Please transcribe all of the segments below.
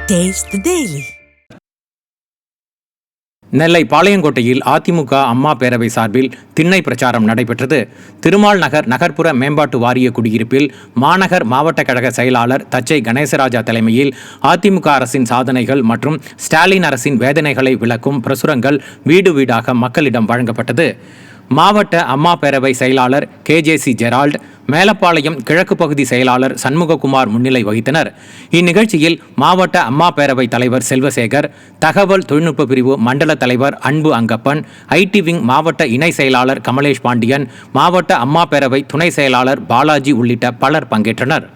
Taste the Daily. நெல்லை பாளையங்கோட்டையில் அதிமுக அம்மா பேரவை சார்பில் திண்ணை பிரச்சாரம் நடைபெற்றது. திருமால் நகர் நகர்ப்புற மேம்பாட்டு வாரிய குடியிருப்பில் மாநகர் மாவட்ட கழக செயலாளர் தச்சை கணேசராஜா தலைமையில் அதிமுக அரசின் சாதனைகள் மற்றும் ஸ்டாலின் அரசின் வேதனைகளை விளக்கும் பிரசுரங்கள் வீடு வீடாக மக்களிடம் வழங்கப்பட்டது. மாவட்ட அம்மா பேரவை செயலாளர் KJC ஜெரால்ட், மேலப்பாளையம் கிழக்கு பகுதி செயலாளர் சண்முககுமார் முன்னிலை வகித்தனர். இந்நிகழ்ச்சியில் மாவட்ட அம்மா பேரவை தலைவர் செல்வசேகர், தகவல் தொழில்நுட்ப பிரிவு மண்டல தலைவர் அன்பு அங்கப்பன், IT விங் மாவட்ட இணை செயலாளர் கமலேஷ் பாண்டியன், மாவட்ட அம்மா பேரவை துணை செயலாளர் பாலாஜி உள்ளிட்ட பலர் பங்கேற்றனர்.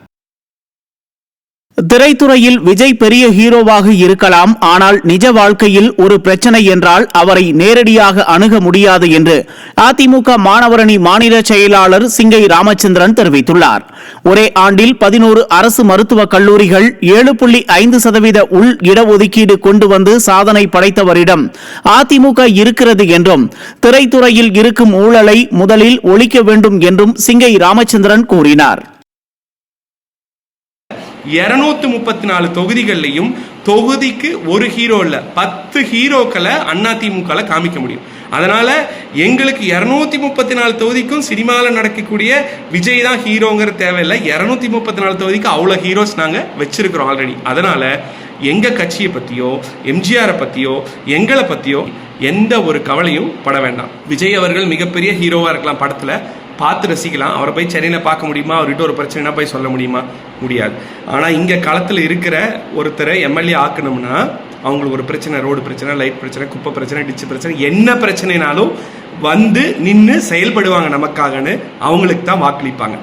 திரைத்துறையில் விஜய் பெரிய ஹீரோவாக இருக்கலாம், ஆனால் நிஜ வாழ்க்கையில் ஒரு பிரச்சனை என்றால் அவரை நேரடியாக அணுக முடியாது என்று அதிமுக மாணவரணி மாநில செயலாளர் சிங்கை ராமச்சந்திரன் தெரிவித்துள்ளார். ஒரே ஆண்டில் 11 அரசு மருத்துவக் கல்லூரிகள் 7.5% உள் இடஒதுக்கீடு கொண்டு வந்து சாதனை படைத்தவரிடம் அதிமுக இருக்கிறது என்றும், திரைத்துறையில் இருக்கும் ஊழலை முதலில் ஒழிக்க வேண்டும் என்றும் சிங்கை ராமச்சந்திரன் கூறினார். 234 தொகுதிகள்லையும் தொகுதிக்கு ஒரு ஹீரோ இல்ல 10 ஹீரோக்களை அதிமுக காமிக்க முடியும். அதனால எங்களுக்கு 234 தொகுதிக்கும் சினிமாவில் நடக்கக்கூடிய விஜய் தான் ஹீரோங்கிற தேவையில்லை. 234 தொகுதிக்கு அவ்வளோ ஹீரோஸ் நாங்கள் வச்சிருக்கிறோம் ஆல்ரெடி. அதனால எங்க கட்சியை பத்தியோ எம்ஜிஆரை பத்தியோ எங்களை பத்தியோ எந்த ஒரு கவலையும் பட வேண்டாம். விஜய் அவர்கள் மிகப்பெரிய ஹீரோவா இருக்கலாம், படத்துல பார்த்து ரசிக்கலாம். அவரை போய் சென்னையில் பார்க்க முடியுமா? அவர்கிட்ட ஒரு பிரச்சனைனா போய் சொல்ல முடியுமா? முடியாது. ஆனால் இங்கே களத்தில் இருக்கிற ஒருத்தரை MLA ஆக்கணும்னா அவங்களுக்கு ஒரு பிரச்சனை, ரோடு பிரச்சனை, லைட் பிரச்சனை, குப்பை பிரச்சனை, டிச்சு பிரச்சனை, என்ன பிரச்சனைனாலும் வந்து நின்று செயல்படுவாங்க நமக்காகன்னு அவங்களுக்கு தான் வாக்களிப்பாங்க.